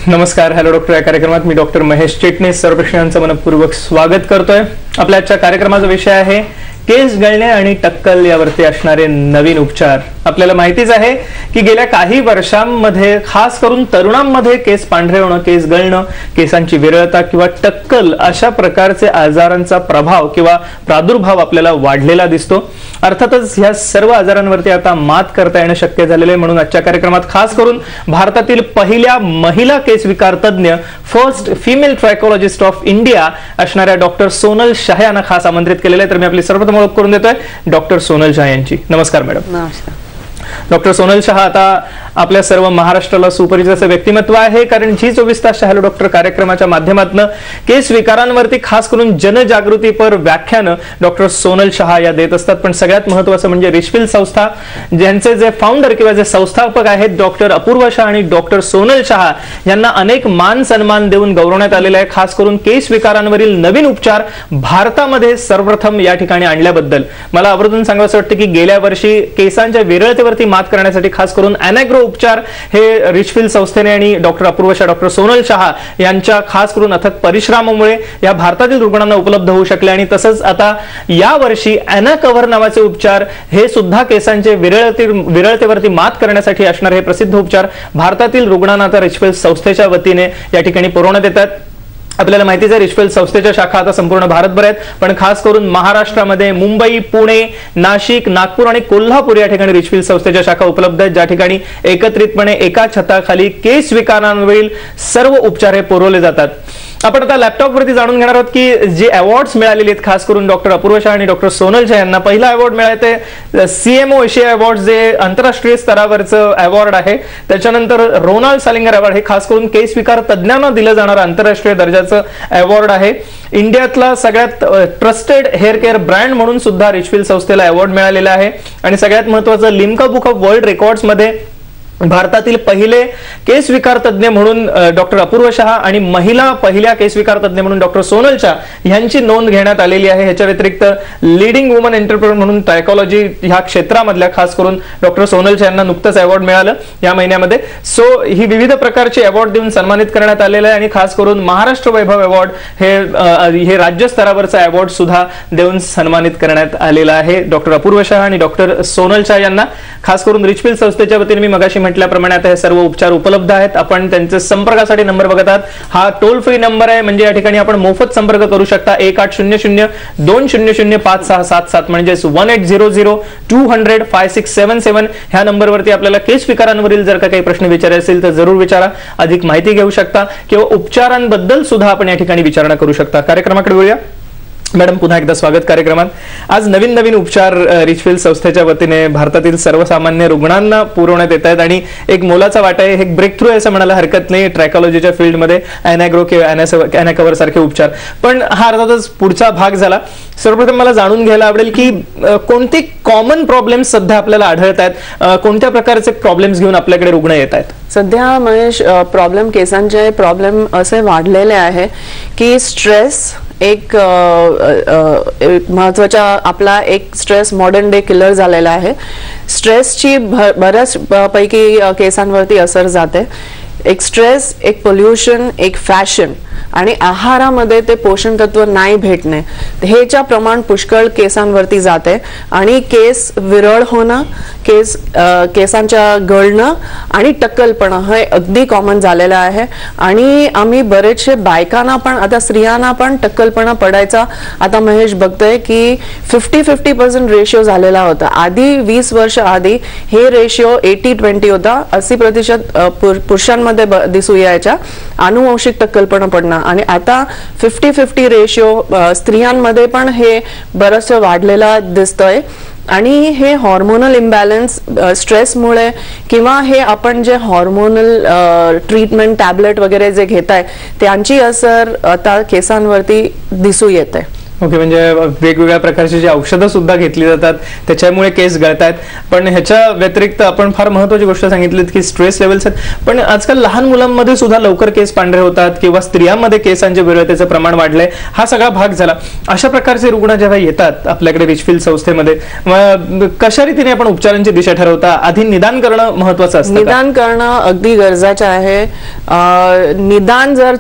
नमस्कार, hello doctor या कार्यक्रमात मी डॉक्टर महेश चिटणीस सर्व प्रेक्षकांचं मनपूर्वक स्वागत करतोय। आपल्या आजच्या कार्यक्रमाचा विषय आहे केस गळणे आणि टक्कल यावरती असणारे नवीन उपचार। आपल्याला माहितीच आहे की गेल्या काही वर्षांमध्ये खास करून तरुणांमध्ये केस पांढरे होणं, केस गळणं, केसांची विरळता किंवा टक्कल अशा प्रकारचे आजारांचा प्रभाव किंवा प्रादुर्भाव आपल्याला वाढलेला दिसतो। अर्थातच ह्या सर्व आजारांवरती आता मात करता येणं शक्य झालेलं आहे, म्हणून आजच्या कार्यक्रमात खास करून भारतातील पहिल्या महिला केस विकार तज्ञ, फर्स्ट फिमेल ट्रायकोलॉजिस्ट ऑफ इंडिया असणाऱ्या डॉक्टर सोनल शाह यांना खास आमंत्रित केलेलं आहे। तर मी आपली सर्वप्रथम ओळख करून देतोय डॉक्टर सोनल शाह यांची। नमस्कार मॅडम। नमस्कार। डॉक्टर सोनल शाह आता आपल्या सर्व महाराष्ट्राला सुपरिचित असं व्यक्तिमत्व आहे, कारण जी 24 तास हॅलो डॉक्टर कार्यक्रमाच्या माध्यमातून केस विकारांवरती खास करून जनजागृतीपर व्याख्यानं डॉक्टर सोनल शाह या देत असतात। पण सगळ्यात महत्त्वाचं म्हणजे रिचफिल संस्था, ज्यांचे जे फाउंडर किंवा जे संस्थापक आहेत डॉक्टर अपूर्व शाह आणि डॉक्टर सोनल शाह यांना अनेक मान सन्मान देऊन गौरवण्यात आलेले आहे। खास करून केस विकारांवरील नवीन उपचार भारतामध्ये सर्वप्रथम या ठिकाणी आणल्याबद्दल मला आवर्जून सांगावंसं वाटतं की गेल्या वर्षी केसांच्या विरळतेवरती मात करण्यासाठी खास करून अॅनाग्रो उपचार हे रिचफिल संस्थेने आणि डॉक्टर अपूर्व शाह, डॉक्टर सोनल शाह यांच्या खास करून अथक परिश्रमामुळे या भारतातील रुग्णांना उपलब्ध होऊ शकले। आणि तसंच आता या वर्षी अॅनाकव्हर नावाचे उपचार हे सुद्धा केसांचे विरळतेवरती मात करण्यासाठी असणारे हे प्रसिद्ध उपचार भारतातील रुग्णांना आता रिचफिल संस्थेच्या वतीने या ठिकाणी पुरवण्यात येतात। आपल्याला माहितीच आहे रिचफिल संस्थेच्या शाखा आता संपूर्ण भारतभर आहेत, पण खास करून महाराष्ट्रामध्ये मुंबई, पुणे, नाशिक, नागपूर आणि कोल्हापूर या ठिकाणी रिचफिल संस्थेच्या शाखा उपलब्ध आहेत, ज्या ठिकाणी एकत्रितपणे एका छताखाली केस विकारांवरील सर्व उपचार हे पुरवले जातात। आपण आता लॅपटॉपवरती जाणून घेणार आहोत की जे अवॉर्ड्स मिळालेले आहेत खास करून डॉक्टर अपूर्व शाह आणि डॉक्टर सोनल शाह यांना पहिला अवॉर्ड मिळाला ते सीएमओ एशिया अवॉर्ड, जे आंतरराष्ट्रीय स्तरावरचं अवॉर्ड आहे। त्याच्यानंतर रोनाल्ड सालिंगर अवॉर्ड हे खास करून केस विकार तज्ञांना दिलं जाणारं आंतरराष्ट्रीय दर्जाचं अवॉर्ड आहे। इंडियातला सगळ्यात ट्रस्टेड हेअर केअर ब्रँड म्हणून सुद्धा रिचफिल संस्थेला अवॉर्ड मिळालेला आहे। आणि सगळ्यात महत्त्वाचं Limca book of world records मध्ये भारतातील पहिले केस विकार तज्ञ म्हणून डॉक्टर अपूर्व शाह आणि महिला पहिल्या केस विकार तज्ञ म्हणून डॉक्टर सोनल शाह यांची नोंद घेण्यात आलेली आहे। ह्याच्या व्यतिरिक्त लीडिंग वुमन एंटरप्रेन्योर म्हणून सायकोलॉजी ह्या क्षेत्रामधल्या खास करून डॉक्टर सोनल शाह यांना नुकतंच अवॉर्ड मिळालं या महिन्यामध्ये। सो ही विविध प्रकारचे अवॉर्ड देऊन सन्मानित करण्यात आलेलं आहे आणि खास करून महाराष्ट्र वैभव अवॉर्ड हे राज्य स्तरावरचा अवॉर्ड सुद्धा देऊन सन्मानित करण्यात आलेला आहे डॉक्टर अपूर्व शाह आणि डॉक्टर सोनल शाह यांना। खास करून रिचफिल संस्थेच्या वतीने मी मगाशी म्हटल्याप्रमाणे आता हे सर्व उपचार उपलब्ध आहेत। आपण त्यांचे संपर्कासाठी नंबर बघत आहात, हा टोल फ्री नंबर आहे, म्हणजे या ठिकाणी आपण मोफत संपर्क करू शकता। 1800-200-5677 म्हणजे 1800-200-5677 ह्या नंबरवरती आपल्याला केस विकारांवरील जर का काही प्रश्न विचारायचे असेल तर जरूर विचारा, अधिक माहिती घेऊ शकता किंवा उपचारांबद्दल सुद्धा आपण या ठिकाणी विचारणा करू शकता। कार्यक्रमाकडे वळूया। मॅडम, पुन्हा एकदा स्वागत कार्यक्रमात। आज नवीन नवीन उपचार रिचफिल संस्थेच्या वतीने भारतातील सर्वसामान्य रुग्णांना पुरवण्यात येत आहेत आणि एक मोलाचा वाटा आहे, एक ब्रेक थ्रू आहे असं म्हणायला हरकत नाही ट्रायकोलॉजीच्या फील्डमध्ये अॅनाग्रो किंवा अॅनाकव्हर सारखे उपचार। पण हा अर्थातच पुढचा भाग झाला। सर्वप्रथम मला जाणून घ्यायला आवडेल की कोणते कॉमन प्रॉब्लेम्स सध्या आपल्याला आढळत आहेत, कोणत्या प्रकारचे प्रॉब्लेम्स घेऊन आपल्याकडे रुग्ण येत आहेत? सध्या महेश प्रॉब्लेम केसांचे प्रॉब्लेम असे वाढलेले आहे की स्ट्रेस एक महत्वाचा आपला एक स्ट्रेस मॉडर्न डे किलर झालेला आहे। स्ट्रेसची बऱ्याच पैकी केसांवरती असर जाते। एक स्ट्रेस, एक पोल्युशन, एक फॅशन आणि आहारामध्ये ते पोषण तत्व नाही भेटणे हेच्या प्रमाण पुष्कळ केसांवरती जाते आणि केस विरळ होणं, केसांच्या गळणं आणि टक्कलपणा हे अगदी कॉमन झालेलं आहे। आणि आम्ही बरेचसे बायकांना पण आता स्त्रियांना पण टक्कलपणा पडायचा आता महेश बघतोय की 50-50% रेशिओ झालेला होता। आधी 20 वर्ष आधी हे रेशिओ 80-20 होता, 80% पुरुषांमध्ये दिसू यायच्या अनुवंशिक टक्कलपणा पडणं, आणि आता 50-50 रेशिओ स्त्रियांमध्ये पण हे बरंचसं वाढलेला दिसतोय। आणि हे हॉर्मोनल इम्बॅलन्स स्ट्रेसमुळे किंवा हे आपण जे हॉर्मोनल ट्रीटमेंट टॅबलेट वगैरे जे घेताय त्यांची असर आता केसांवरती दिसू येते। ओके, म्हणजे वेगवेगळ्या प्रकारची जी औषधं सुद्धा घेतली जातात त्याच्यामुळे केस गळतायत. पण ह्याच्या व्यतिरिक्त आपण फार महत्त्वाची गोष्ट सांगितलीत की स्ट्रेस लेवल्स आहेत. पण आजकाल लहान मुलांमध्ये सुद्धा लवकर केस पांढरे होतात किंवा स्त्रियांमध्ये केसांच्या विरळतेचं प्रमाण वाढलंय, हा सगळा भाग झाला. अशा प्रकारचे रुग्ण जेव्हा येतात आपल्याकडे रिचफिल्ड संस्थेमध्ये, कशा रीतीने आपण उपचारांची दिशा ठरवता? आधी निदान करणं महत्वाचं असतं. निदान करणं अगदी गरजेचं आहे. निदान जर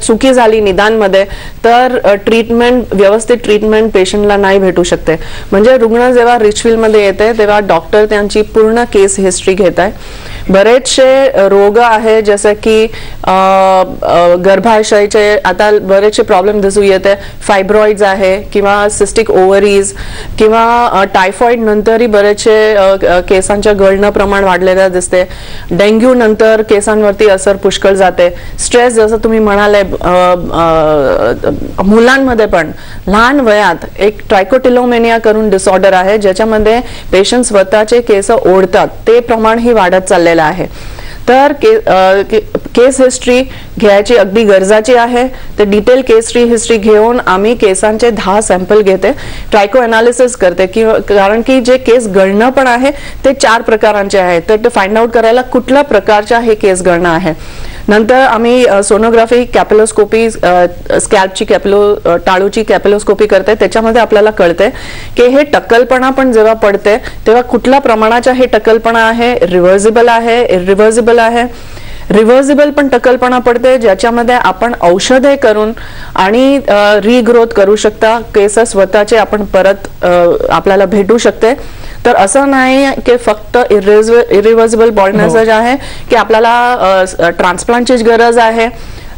चुकी झाली निदानमध्ये तर ट्रीटमेंट, व्यवस्थित ट्रीटमेंट पेशंटला नाही भेटू शकते. म्हणजे रुग्ण जेव्हा रिचफिल्ड मध्ये येते तेव्हा डॉक्टर त्यांची पूर्ण केस हिस्ट्री घेत आहे. बरेचसे रोग आहे जसे की गर्भाशयाचे आता बरेचसे प्रॉब्लेम दिसू येते. फायब्रॉइड्स आहे किंवा सिस्टिक ओव्हरीज किंवा टायफॉइड नंतरही बरेचसे केसांच्या गळणं प्रमाण वाढलेलं दिसते. डेंग्यू नंतर केसांवरती असर पुष्कळ जाते. स्ट्रेस जसं तुम्ही म्हणाले, मुलांमध्ये पण लहान वयात एक ट्रायकोटिलोमेनिया करून डिसऑर्डर आहे ज्याच्यामध्ये पेशंट स्वतःचे केस ओढतात, ते प्रमाण ही वाढत चाललेलं आहे. तर केस हिस्ट्री घ्यायची अगदी गरजेची आहे. ते डिटेल केस हिस्ट्री घेऊन आम्ही केसांचे 10 सॅम्पल घेते, ट्रायको अनालिसिस करते कारण की जे केस गळणं पण आहे ते 4 प्रकारांचे आहे. तर ते फाइंड आउट करायला कुठल्या प्रकारच्या हे केस गळणं आहे. नंतर आम्ही सोनोग्राफी, कॅपिलोस्कोपी, स्कॅल्पची टाळूची कॅपिलोस्कोपी करते. त्याच्यामध्ये आपल्याला कळते की हे टक्कलपणा पण जेव्हा पडते तेव्हा कुठल्या प्रमाणाचा हे टक्कलपणा आहे, रिव्हर्सिबल आहे, इरिव्हर्सिबल आहे. रिव्हर्सिबल पण टक्कलपणा पडते ज्याच्यामध्ये आपण औषधे करून आणि रिग्रोथ करू शकता. केस स्वतःचे आपण परत आपल्याला भेटू शकते. तर असं नाही की फक्त इरिव्हर्सिबल बॉल्डनेस आहे की आपल्याला ट्रान्सप्लांटची गरज आहे.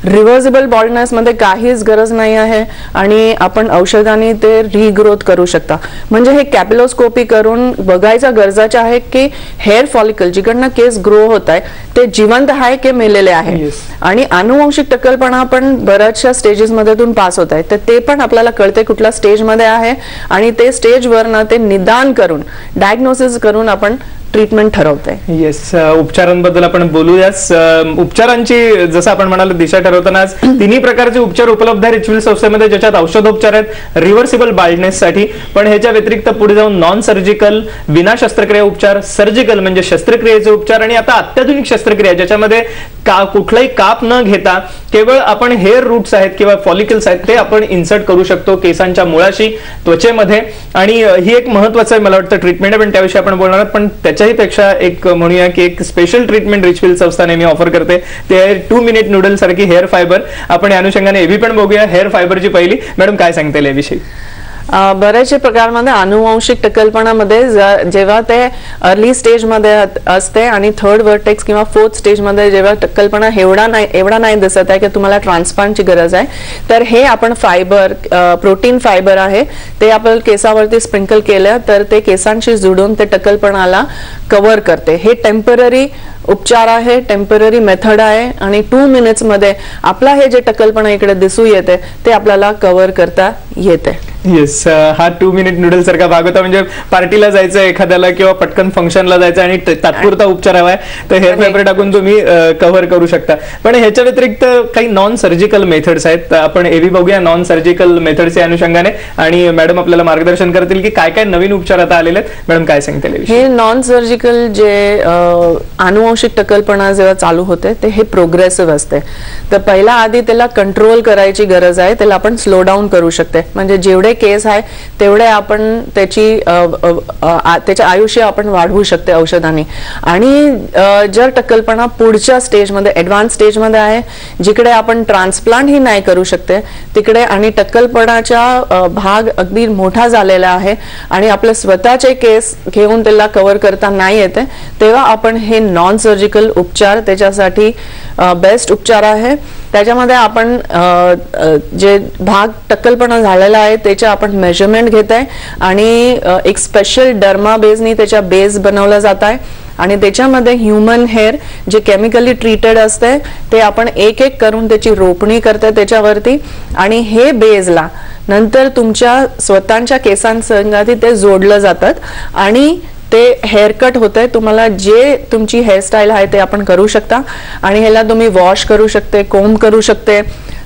रिव्हर्सिबल बॉल्डनेस मध्ये काहीच गरज नाही आहे आणि आपण औषधांनी ते रिग्रोथ करू शकता. म्हणजे हे कॅपिलोस्कोपी करून बघायचं गरजेचं आहे की हेअर फॉलिकल जिकडनं केस ग्रो होत आहे ते जिवंत आहे की मेलेले आहे. आणि अनुवंशिक टक्कलपणा पण बऱ्याचशा स्टेजेस मधून पास होत आहे. तर ते पण आपल्याला कळते कुठल्या स्टेज मध्ये आहे आणि ते स्टेजवरनं ते निदान करून डायग्नोसिस करून आपण ट्रीटमेंट ठरवते. येस, उपचारांबद्दल आपण बोलूयाच. उपचारांची जसं आपण म्हणालो दिशा ठरवताना तिन्ही प्रकारचे उपचार उपलब्ध आहे रिचफिल्ड संस्थेमध्ये, ज्याच्यात औषधोपचार आहेत रिव्हर्सिबल बाल्डनेस साठी. पण ह्याच्या व्यतिरिक्त पुढे जाऊन नॉन सर्जिकल, विना शस्त्रक्रिया उपचार, सर्जिकल म्हणजे शस्त्रक्रियेचे उपचार आणि आता अत्याधुनिक शस्त्रक्रिया ज्याच्यामध्ये कुठलाही काप न घेता केवळ आपण हेअर रूट्स आहेत किंवा फॉलिकल्स आहेत ते आपण इन्सर्ट करू शकतो केसांच्या मुळाशी, त्वचेमध्ये. आणि ही एक महत्वाचं मला वाटतं ट्रीटमेंट आहे, पण त्याविषयी आपण बोलणार. पण त्याच्याही पेक्षा एक म्हणूया की एक स्पेशल ट्रीटमेंट रिचफिल्ड संस्था नेहमी ऑफर करते, ते आहे 2 मिनिट नूडल सारखी हेअर फायबर. आपण या अनुषंगाने एव्ही पण बघूया. हेअर फायबरची पहिली मॅडम काय सांगता येईल याविषयी? बऱ्याचशा प्रकारमध्ये अनुवंशिक टक्कलपणामध्ये जेव्हा ते अर्ली स्टेज मध्ये असते आणि 3rd वर्टेक्स किंवा 4th स्टेज मध्ये जेव्हा टक्कलपणा एवढा नाही दिसत आहे की तुम्हाला ट्रान्सप्लांटची गरज आहे, तर हे आपण फायबर, प्रोटीन फायबर आहे ते आपण केसावरती स्प्रिंकल केलं तर ते केसांशी जुडून ते टक्कलपणाला कव्हर करते. हे टेम्पररी उपचार आहे, टेम्पररी मेथड आहे आणि 2 मिनिट्स मध्ये आपला हे जे टक्कलपणा इकडे दिसू येते ते आपल्याला कव्हर करता येते. येस, हा 2 मिनिट नूडल सारखा भाग होता. म्हणजे पार्टीला जायचं एखाद्याला किंवा पटकन फंक्शनला जायचं आणि तात्पुरता उपचार हवाय तर हेअर फायबर टाकून तुम्ही कव्हर करू शकता. पण ह्याच्या व्यतिरिक्त काही नॉन सर्जिकल मेथड्स आहेत, आपण एव्ही बघूया नॉन सर्जिकल मेथड्सच्या अनुषंगाने आणि मॅडम आपल्याला मार्गदर्शन करतील की काय काय नवीन उपचार आता आलेले आहेत. मॅडम काय सांगतील? हे नॉन सर्जिकल जे अनुवंशिक टक्कलपणा जेव्हा चालू होते ते हे प्रोग्रेसिव्ह असते. तर पहिला आधी त्याला कंट्रोल करायची गरज आहे, त्याला आपण स्लो डाऊन करू शकते. म्हणजे जेवढे केस आहे तेवढे आपण त्याचे आयुष्य आपण वाढवू शकते औषधांनी. आणि जर टक्कलपणा पुढच्या स्टेजमध्ये, ऍडव्हान्स स्टेजमध्ये आहे जिकडे आपण ट्रान्सप्लांट ही नाही करू शकते तिकडे आणि टक्कलपणाचा भाग अगदी मोठा झालेला आहे आणि आपले स्वतःचे केस घेऊन त्याला कव्हर करता नाही येते, तेव्हा आपण हे नॉन सर्जिकल उपचार त्याच्यासाठी बेस्ट उपचार आहे. त्याच्यामध्ये आपण जे भाग टक्कलपणा झालेला आहे त्याच्या आपण मेजरमेंट घेत आहे आणि एक स्पेशल डर्मा बेसनी त्याच्या बेस बनवला जात आहे आणि त्याच्यामध्ये ह्युमन हेअर जे केमिकली ट्रीटेड असते ते आपण एक एक करून त्याची रोपणी करते त्याच्यावरती आणि हे बेसला नंतर तुमच्या स्वतःच्या केसांसंगाती ते जोडलं जातात आणि ते हेअरकट होतंय. तुम्हाला जे तुमची हेअरस्टाईल आहे ते आपण करू शकता आणि ह्याला तुम्ही वॉश करू शकते, कोम्ब करू शकते,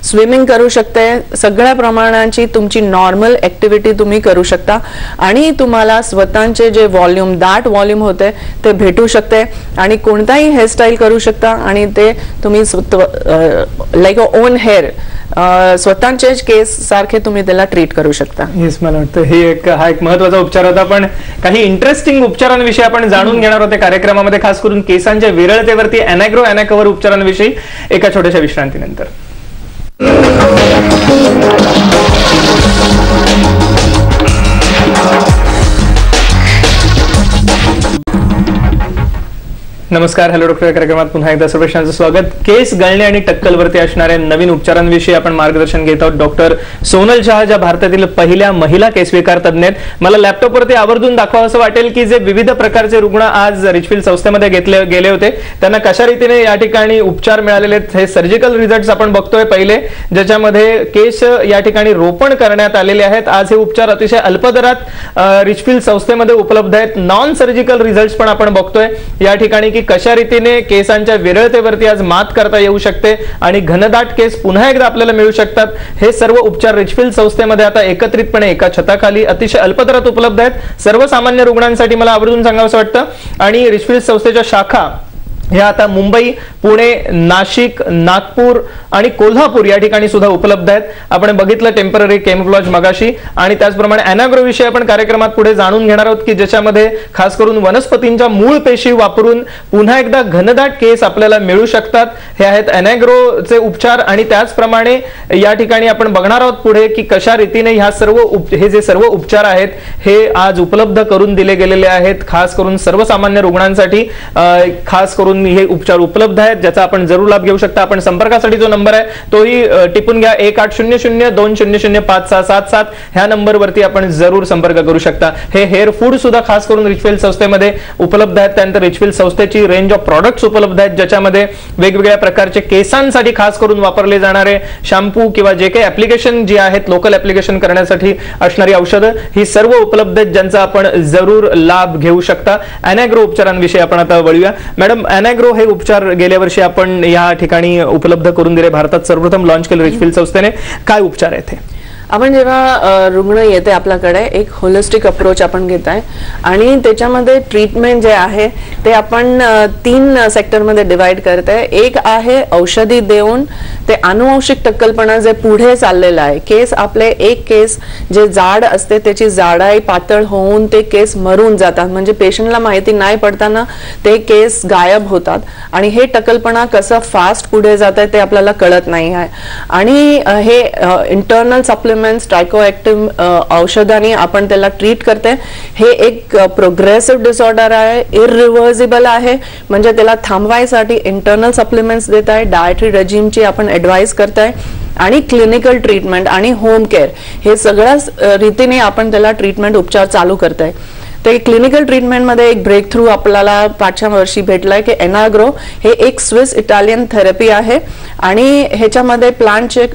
स्विमिंग करू शकते, सगळ्या प्रमाणाची तुमची नॉर्मल ऍक्टिव्हिटी तुम्ही करू शकता आणि तुम्हाला स्वतःचे जे व्हॉल्यूम दाट व्हॉल्यूम होते ते भेटू शकते आणि कोणताही हेअरस्टाईल करू शकता आणि ते तुम्ही लाईक ओन हेअर स्वतःचे केस सारखे तुम्ही त्याला ट्रीट करू शकता. येस, मला वाटतं हा एक महत्वाचा उपचार होता. पण काही इंटरेस्टिंग उपचारांविषयी आपण जाणून घेणार होते कार्यक्रमामध्ये, खास करून केसांच्या विरळतेवरती अॅनाग्रो अॅनाकव्हर उपचारांविषयी एका छोट्याशा विश्रांतीनंतर. नमस्कार, हॅलो डॉक्टर कार्यक्रमात पुन्हा एकदा सर्व प्रश्नांचं स्वागत. केस गळणे आणि टक्कलवरती असणाऱ्या नवीन उपचारांविषयी आपण मार्गदर्शन घेत आहोत. डॉक्टर सोनल शहा ज्या भारतातील पहिल्या महिला केसविकार तज्ञ आहेत. मला लॅपटॉपवरती आवर्जून दाखवावं असं वाटेल की जे विविध प्रकारचे रुग्ण आज रिचफिल्ड संस्थेमध्ये गेले होते त्यांना कशा रीतीने या ठिकाणी उपचार मिळालेले आहेत. हे सर्जिकल रिझल्ट्स आपण बघतोय पहिले, ज्याच्यामध्ये केस या ठिकाणी रोपण करण्यात आलेले आहेत. आज हे उपचार अतिशय अल्प दरात रिचफिल्ड संस्थेमध्ये उपलब्ध आहेत. नॉन सर्जिकल रिझल्ट्स पण आपण बघतोय या ठिकाणी की कशा रीतीने केसांच्या विरळतेवरती आज मात करता येऊ शकते आणि घनदाट केस पुन्हा एकदा आपल्याला मिळू शकतात. हे सर्व उपचार रिचफिल्ड संस्थेमध्ये आता एकत्रितपणे एका छताखाली अतिशय अल्प दरात उपलब्ध आहेत सर्वसामान्य रुग्णांसाठी, मला आवर्जून सांगावंसं वाटतं. आणि रिचफिल्ड संस्थेच्या शाखा ह्या आता मुंबई, पुणे, नाशिक, नागपूर आणि कोल्हापूर या ठिकाणी सुद्धा उपलब्ध आहेत. आपण बघितलं टेम्पररी केमोफ्लॉज मगाशी आणि त्याचप्रमाणे अॅनाग्रो विषयी आपण कार्यक्रमात पुढे जाणून घेणार आहोत की ज्याच्यामध्ये खास करून वनस्पतींच्या मूळ पेशी वापरून पुन्हा एकदा घनदाट केस आपल्याला मिळू शकतात. हे आहेत अॅनाग्रोचे उपचार आणि त्याचप्रमाणे या ठिकाणी आपण बघणार आहोत पुढे की कशा रीतीने हे जे सर्व उपचार आहेत हे आज उपलब्ध करून दिले गेलेले आहेत खास करून सर्वसामान्य रुग्णांसाठी. खास करून हे उपचार उपलब्ध आहेत ज्याचा आपण जरूर लाभ घेऊ शकता. आपण संपर्कासाठी जो नंबर आहे तोही टिपून घ्या, 1800-200-5677 ह्या नंबरवरती आपण जरूर संपर्क करू शकता. हे हेअर फूड सुद्धा खास करून रिचफिल्ड संस्थेमध्ये उपलब्ध आहेत. त्यानंतर रिचफिल्ड संस्थेची रेंज ऑफ प्रॉडक्ट्स उपलब्ध आहेत ज्याच्यामध्ये वेगवेगळ्या प्रकारचे केसांसाठी खास करून वापरले जाणारे शॅम्पू किंवा जे काही ऍप्लिकेशन जी आहेत लोकल ऍप्लिकेशन करण्यासाठी असणारी औषधं ही सर्व उपलब्ध आहेत ज्यांचा आपण जरूर लाभ घेऊ शकता. अॅनाग्रो उपचारांविषयी आपण आता वळूया. मॅडम, अॅनाग्रो हे उपचार गेल्या वर्षी आपण या ठिकाणी उपलब्ध करून दिले, भारतात सर्वप्रथम लॉन्च केले रिचफिल्ड संस्थेने. काय उपचार आहेत हे? आपण जेव्हा रुग्ण येते आपल्याकडे एक होलिस्टिक अप्रोच आपण घेत आहे आणि त्याच्यामध्ये ट्रीटमेंट जे आहे ते आपण 3 सेक्टरमध्ये डिवाइड करत आहे. एक आहे औषधी देऊन ते अनुवंशिक टक्कलपणा जे पुढे चाललेलं आहे. केस आपले एक केस जे जाड असते त्याची जाडाई पातळ होऊन ते केस मरून जातात, म्हणजे पेशंटला माहिती नाही पडताना ते केस गायब होतात आणि हे टक्कलपणा कसं फास्ट पुढे जात आहे ते आपल्याला कळत नाही आहे. आणि हे इंटरनल सप्लिमेंट ट्रायकोएक्टिव्ह औषधांनी आपण त्याला ट्रीट करते. हे एक प्रोग्रेसिव्ह डिसऑर्डर आहे, इरिव्हर्सिबल आहे, म्हणजे त्याला थांबवायसाठी इंटरनल सप्लिमेंट्स देत आहे, डायटरी रेजिमची आपण ऍडवाइस करताय आणि क्लिनिकल ट्रीटमेंट आणि होम केअर हे सगळ्याच रीतीने आपण त्याला ट्रीटमेंट उपचार चालू करताय. ते क्लिनिकल ट्रीटमेंटमध्ये एक ब्रेक थ्रू आपल्याला 5व्या वर्षी भेटलाय की अॅनाग्रो हे एक स्विस इटालियन थेरपी आहे आणि ह्याच्यामध्ये प्लांटचे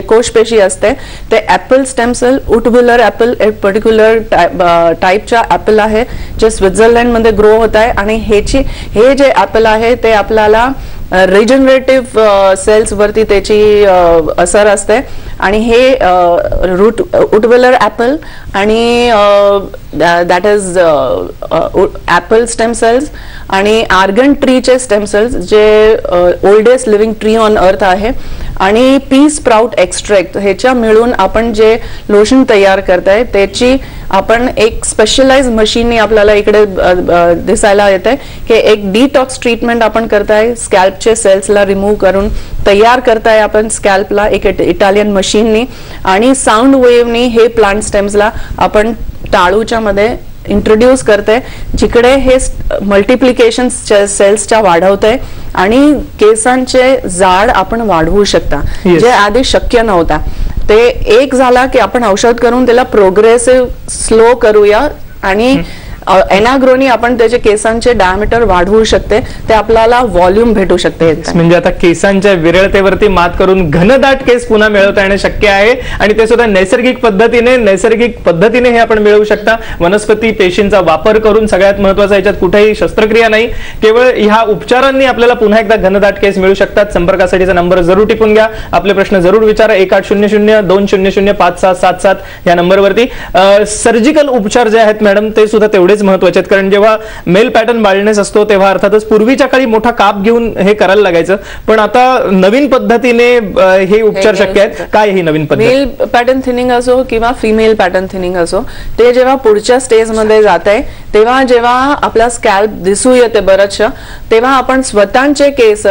कोशपेशी असते ते ऍपल स्टेम सेल, उटव्हिलर ऍपल एक पर्टिक्युलर टाईपच्या ऍपल आहे जे स्वित्झर्लंडमध्ये ग्रो होत आहे आणि हे जे ऍपल आहे ते आपल्याला रिजनरेटिव्ह सेल्स वरती त्याची असर असते आणि हे उटव्हिलर ऍपल आणि that is apple stem cells आणि आर्गन ट्रीचे स्टेम सेल्स जे oldest living tree on earth आहे आणि पी स्प्राउट एक्स्ट्रॅक्ट ह्याच्या मिळून आपण जे लोशन तयार करताय त्याची आपण एक स्पेशलाइज मशीनने आपल्याला इकडे दिसायला येते की एक डिटॉक्स ट्रीटमेंट आपण करताय. स्कॅल्पचे सेल्सला रिमूव्ह करून तयार करताय आपण स्कॅल्पला एक इटालियन मशीननी आणि साऊंड वेव्हनी हे प्लांट स्टेम्सला आपण टाळूच्या मध्ये इंट्रोड्यूस करते जिकडे हे मल्टिप्लिकेशन सेल्सच्या वाढवते आणि केसांचे जाड आपण वाढवू शकता जे आधी शक्य नव्हता. ते एक झाला की आपण औषध करून त्याला प्रोग्रेसिव्ह स्लो करूया आणि एनाग्रोनी आपण त्याचे केसांचे डायमीटर वाढवू शकते, ते आपल्याला व्हॉल्यूम भेटू शकते. म्हणजे आता केसांच्या विरळतेवरती मात करून घनदाट केस पुन्हा मिळवता येणे शक्य आहे आणि ते सुद्धा नैसर्गिक पद्धतीने हे आपण मिळवू शकता. वनस्पती पेशींचा वापर करून. सगळ्यात महत्त्वाचं याच्यात कुठेही शस्त्रक्रिया नाही, केवळ ह्या उपचारांनी आपल्याला पुन्हा एकदा घनदाट केस मिळू शकतात. संपर्कासाठीचा नंबर जरूर टिपून घ्या, आपले प्रश्न जरूर विचारा. 1800-200-5777 या नंबरवरती. सर्जिकल उपचार जे आहेत मॅडम ते सुद्धा तेवढेच महत्त्वाचे आहेत, कारण जेव्हा मेल पॅटर्न बाळनेस असतो तेव्हा अर्थातच पूर्वीच्या काळी मोठा काप घेऊन हे करायला लागायचं, पण आता नवीन पद्धतीने हे उपचार शक्य आहेत. काय ही नवीन पद्धत? मेल पॅटर्न थिनिंग असो किंवा फिमेल पॅटर्न थिनिंग असो, ते जेव्हा पुढच्या स्टेजमध्ये जात आहे तेव्हा जेव्हा आपला स्कॅल्प दिसू येते बरंचसं, तेव्हा आपण स्वतःचे केस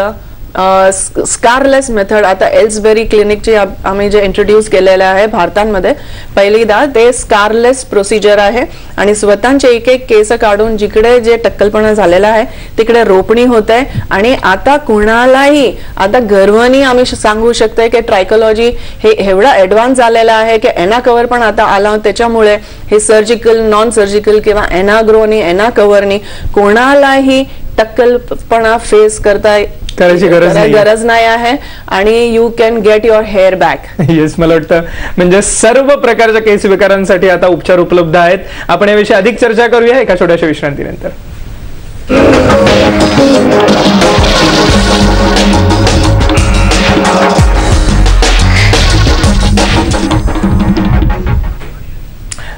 स्कारलेस मेथड, आता एल्सबेरी क्लिनिकची आम्ही जे इंट्रोड्यूस केलेलं आहे भारतामध्ये पहिलीदा, ते स्कारलेस प्रोसिजर आहे आणि स्वतःचे एक एक केस काढून जिकडे जे टक्कलपणा झालेला आहे तिकडे रोपणी होत आहे. आणि आता कुणालाही आता गर्वानी आम्ही सांगू शकतोय की ट्रायकोलॉजी हे एवढा ऍडव्हान्स झालेला आहे की एना कव्हर पण आता आला, त्याच्यामुळे हे सर्जिकल, नॉन सर्जिकल किंवा एनाग्रोनी, एना कव्हरनी कोणालाही टक्कलपणा फेस करायची गरज नाही आहे आणि you can get your hair back. Yes, मला वाटतं म्हणजे सर्व प्रकारच्या केस विकारांसाठी आता उपचार उपलब्ध आहेत. आपण याविषयी अधिक चर्चा करूया एका छोट्याशा विश्रांतीनंतर.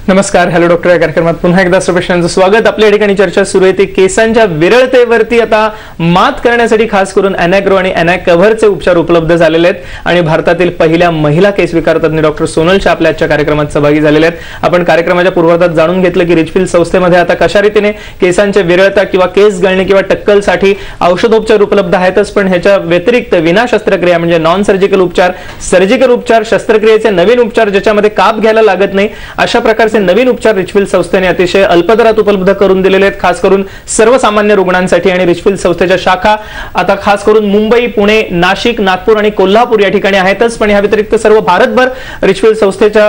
नमस्कार, हॅलो डॉक्टर या कार्यक्रमात पुन्हा एकदा सर्वप्रश्नांचं स्वागत. आपल्या ठिकाणी चर्चा सुरू आहे ती केसांच्या विरळतेवरती आता मात करण्यासाठी खास करून एनाग्रो आणि एना कव्हरचे उपचार उपलब्ध झालेले आहेत आणि भारतातील पहिल्या महिला केस विकार तज्ञ डॉक्टर सोनल शाह आपल्या आजच्या कार्यक्रमात सहभागी झालेले आहेत. आपण कार्यक्रमाच्या पूर्वार्धात जाणून घेतलं की रिचफिल्ड संस्थेमध्ये आता कशा रीतीने केसांच्या विरळता किंवा केस गळणे किंवा टक्कलसाठी औषधोपचार उपलब्ध आहेतच, पण ह्याच्या व्यतिरिक्त विना शस्त्रक्रिया म्हणजे नॉन सर्जिकल उपचार, सर्जिकल उपचार, शस्त्रक्रियेचे नवीन उपचार ज्याच्यामध्ये काप घ्यायला लागत नाही, अशा प्रकारचे नवीन उपचार रिचफिल्ड संस्थेने अतिशय अल्प दरात उपलब्ध करून दिलेले आहेत, खास करून सर्वसामान्य रुग्णांसाठी. आणि रिचफिल्ड संस्थेच्या शाखा आता खास करून मुंबई, पुणे, नाशिक, नागपूर आणि कोल्हापूर या ठिकाणी आहेतच, पण या व्यतिरिक्त सर्व भारतभर रिचफिल्ड संस्थेच्या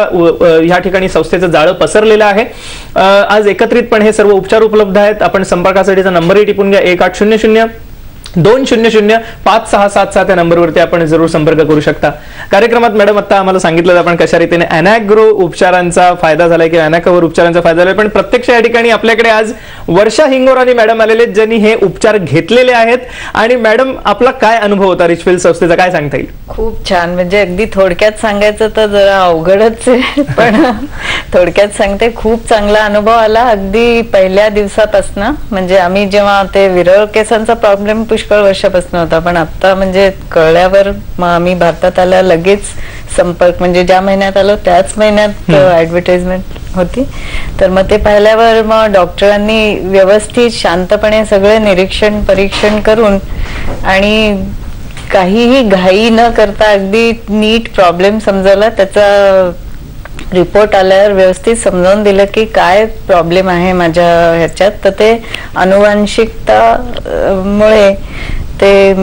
या ठिकाणी संस्थेचं जाळं पसरलेलं आहे. आज एकत्रितपणे हे सर्व उपचार उपलब्ध आहेत. आपण संपर्कासाठीचा नंबरही टिपून घ्या. 1800-200-5677 या नंबरवरती आपण जरूर संपर्क करू शकता. कार्यक्रमात मॅडम आता आम्हाला सांगितलं आपण कशा रीतीने एनाग्रो उपचारांचा फायदा झालाय किंवा एना कव्हर उपचारांचा फायदा झालाय, पण प्रत्यक्ष या ठिकाणी आपल्याकडे आज वर्षा हिंगोरानी मॅडम आलेले आहेत, ज्यांनी हे उपचार घेतलेले आहेत. आणि मॅडम, आपला काय अनुभव होता रिचफिल्ड संस्थेचा, काय सांगता येईल? खूप छान. म्हणजे अगदी थोडक्यात सांगायचं तर जरा अवघडच आहे, पण थोडक्यात सांगते. खूप चांगला अनुभव आला अगदी पहिल्या दिवसापासून. म्हणजे आम्ही जेव्हा ते विरळ केसांचा प्रॉब्लेम पुष्कळ वर्षापासून होता, पण आता म्हणजे कळल्यावर मग आम्ही भारतात आल्या लगेच संपर्क, म्हणजे ज्या महिन्यात आलो त्याच महिन्यात ऍडव्हर्टाइजमेंट होती, तर मग ते पाहिल्यावर मग डॉक्टरांनी व्यवस्थित शांतपणे सगळे निरीक्षण परीक्षण करून आणि काहीही घाई न करता अगदी नीट प्रॉब्लेम समजवला. त्याचा रिपोर्ट आल्यावर व्यवस्थित समजावून दिलं की काय प्रॉब्लेम आहे माझ्या ह्याच्यात. तर ते अनुवांशिकतामुळे ते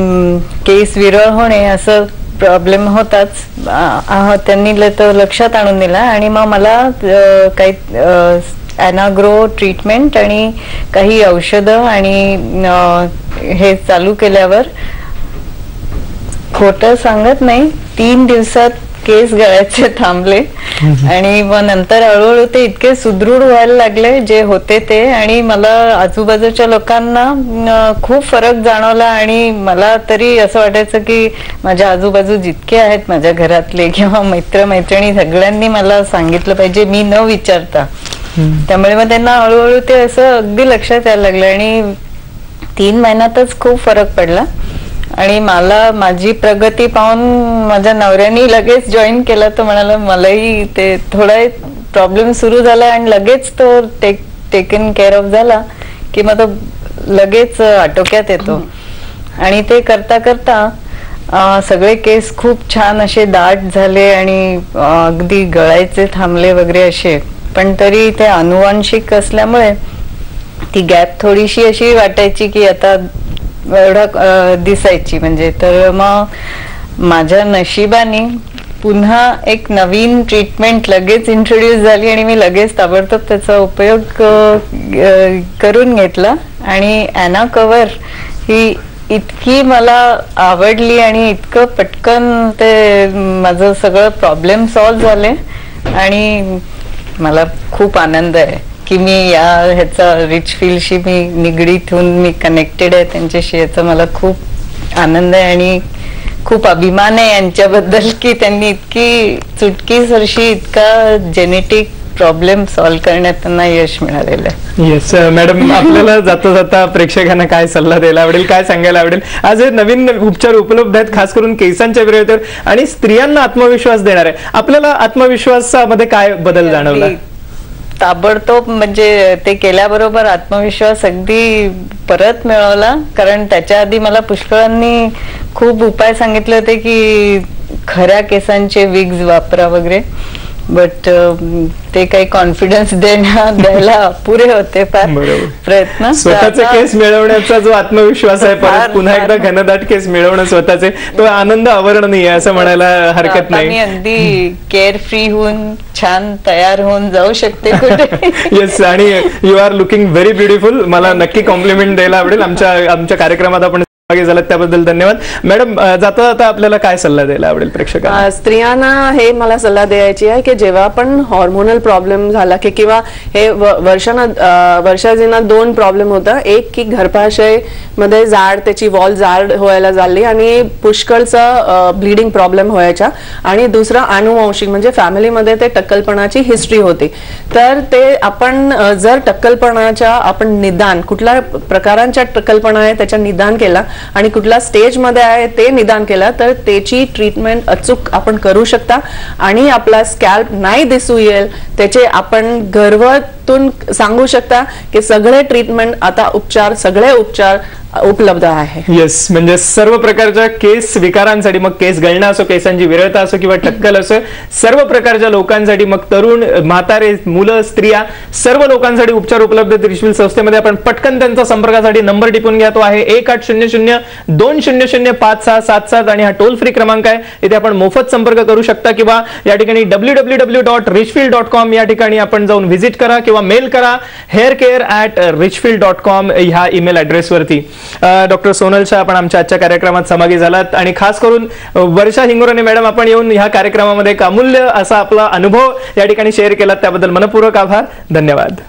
केस विरळ होणे असं प्रॉब्लेम होताच. त्यांनी तो लक्षात आणून दिला आणि मग मला काही एनाग्रो ट्रीटमेंट आणि काही औषधं आणि हे चालू केल्यावर खोटं सांगत नाही 3 दिवसात केस गळायचे थांबले आणि मग नंतर हळूहळू ते इतके सुदृढ व्हायला लागले जे होते ते. आणि मला आजूबाजूच्या लोकांना खूप फरक जाणवला आणि मला तरी असं वाटायचं की माझ्या आजूबाजू जितके आहेत माझ्या घरातले किंवा मित्रमैत्रिणी सगळ्यांनी मला सांगितलं पाहिजे मी न विचारता. त्यामुळे मग त्यांना हळूहळू ते असं अगदी लक्षात यायला लागलं आणि 3 महिन्यातच खूप फरक पडला. आणि मला माझी प्रगती पाहून माझ्या नवऱ्याने लगेच जॉईन केला. तो म्हणाला मलाही ते थोडा प्रॉब्लेम सुरू झाला आणि लगेच तो टेकन केअर ऑफ झाला की मग तो लगेच आटोक्यात येतो. आणि ते करता करता सगळे केस खूप छान असे दाट झाले आणि अगदी गळायचे थांबले वगैरे असे. पण तरी ते अनुवांशिक असल्यामुळे ती गॅप थोडीशी अशी वाटायची की आता एवढा दिसायची. म्हणजे तर मग माझ्या नशिबाने पुन्हा एक नवीन ट्रीटमेंट लगेच इंट्रोड्यूस झाली आणि मी लगेच ताबडतोब त्याचा उपयोग करून घेतला आणि ॲना कव्हर ही इतकी मला आवडली आणि इतकं पटकन ते माझं सगळं प्रॉब्लेम सॉल्व्ह झाले आणि मला खूप आनंद आहे की मी ह्याचा रिचफील्डशी मी निगडीत होऊन मी कनेक्टेड आहे त्यांच्याशी. याचा मला खूप आनंद आहे आणि खूप अभिमान आहे यांच्याबद्दल की त्यांनी इतकी चुटकीसरशी इतका जेनेटिक प्रॉब्लेम सॉल्व्ह करण्यात त्यांना यश मिळालेलं आहे. येस मॅडम, आपल्याला जाता जाता प्रेक्षकांना काय सल्ला द्यायला आवडेल, काय सांगायला आवडेल? आज हे नवीन उपचार उपलब्ध आहेत खास करून केसांच्या विरोधात आणि स्त्रियांना आत्मविश्वास देणार आहे. आपल्याला आत्मविश्वासामध्ये काय बदल जाणवला? ताबडतोब म्हणजे ते केल्याबरोबर आत्मविश्वास अगदी परत मिळवला. कारण त्याच्या आधी मला पुष्कळांनी खूप उपाय सांगितले होते की खऱ्या केसांचे विग्स वापरा वगैरे, बट ते काही कॉन्फिडन्स द्यायला पुरे होते फार प्रयत्न. स्वतःचे केस मिळवण्याचा जो आत्मविश्वास आहे, परत पुन्हा एकदा घनदाट केस मिळवणं स्वतःचे, तो आनंद अवर्णनीय आहे असं म्हणायला हरकत नाही. मी अगदी केअर फ्री होऊन छान तयार होऊन जाऊ शकते कुठे. येस, आणि you are looking very beautiful. मला नक्की कॉम्प्लिमेंट द्यायला आवडेल. आमच्या कार्यक्रमात आपण झालं त्याबद्दल धन्यवाद. मॅडम, जाता जाता आपल्याला काय सल्ला द्यायला आवडेल प्रेक्षकांना? स्त्रियांना हे मला सल्ला द्यायची आहे की जेव्हा पण हॉर्मोनल प्रॉब्लेम झाला की किंवा हे वर्षाजीना 2 प्रॉब्लेम होता. एक की गर्भाशय मध्ये त्याची वॉल जाड व्हायला झाली आणि पुष्कळचा ब्लिडिंग प्रॉब्लेम व्हायचा, आणि दुसरा अनुवंशिक म्हणजे फॅमिलीमध्ये ते टक्कलपणाची हिस्ट्री होती. तर ते आपण जर टक्कलपणाच्या आपण निदान कुठल्या प्रकारांच्या टक्कलपणा आहे त्याच्या निदान केला आणि कुठल्या स्टेज मध्ये आहे ते निदान केलं तर त्याची ट्रीटमेंट अचूक आपण करू शकता आणि आपला स्कॅल्प नाही दिसू येईल त्याचे आपण गर्वातून सांगू शकता की सगळे ट्रीटमेंट आता सगळे उपचार उपलब्ध आहे. येस, म्हणजे सर्व प्रकारच्या केस विकारांसाठी, मग केस गळणं असो, केसांची विरळता असो किंवा टक्कल असो, सर्व प्रकारच्या लोकांसाठी, मग तरुण, म्हातारे, मुलं, स्त्रिया, सर्व लोकांसाठी उपचार उपलब्ध रिचफील्ड संस्थेमध्ये. आपण पटकन त्यांचा संपर्कासाठी नंबर टिपून घ्या. तो आहे 1800-200-5677 आणि हा टोल फ्री क्रमांक आहे. इथे आपण मोफत संपर्क करू शकता किंवा या ठिकाणी www.richfield.com या ठिकाणी आपण जाऊन व्हिजिट करा किंवा मेल करा haircare@richfield.com ह्या ईमेल ऍड्रेसवरती. डॉक्टर सोनल शाह आपण आमच्या आजच्या कार्यक्रमात सहभागी झालात आणि खास करून वर्षा हिंगोराने मॅडम आपण येऊन ह्या कार्यक्रमामध्ये एक अमूल्य असा आपला अनुभव या ठिकाणी शेअर केलात, त्याबद्दल मनपूर्वक आभार. धन्यवाद.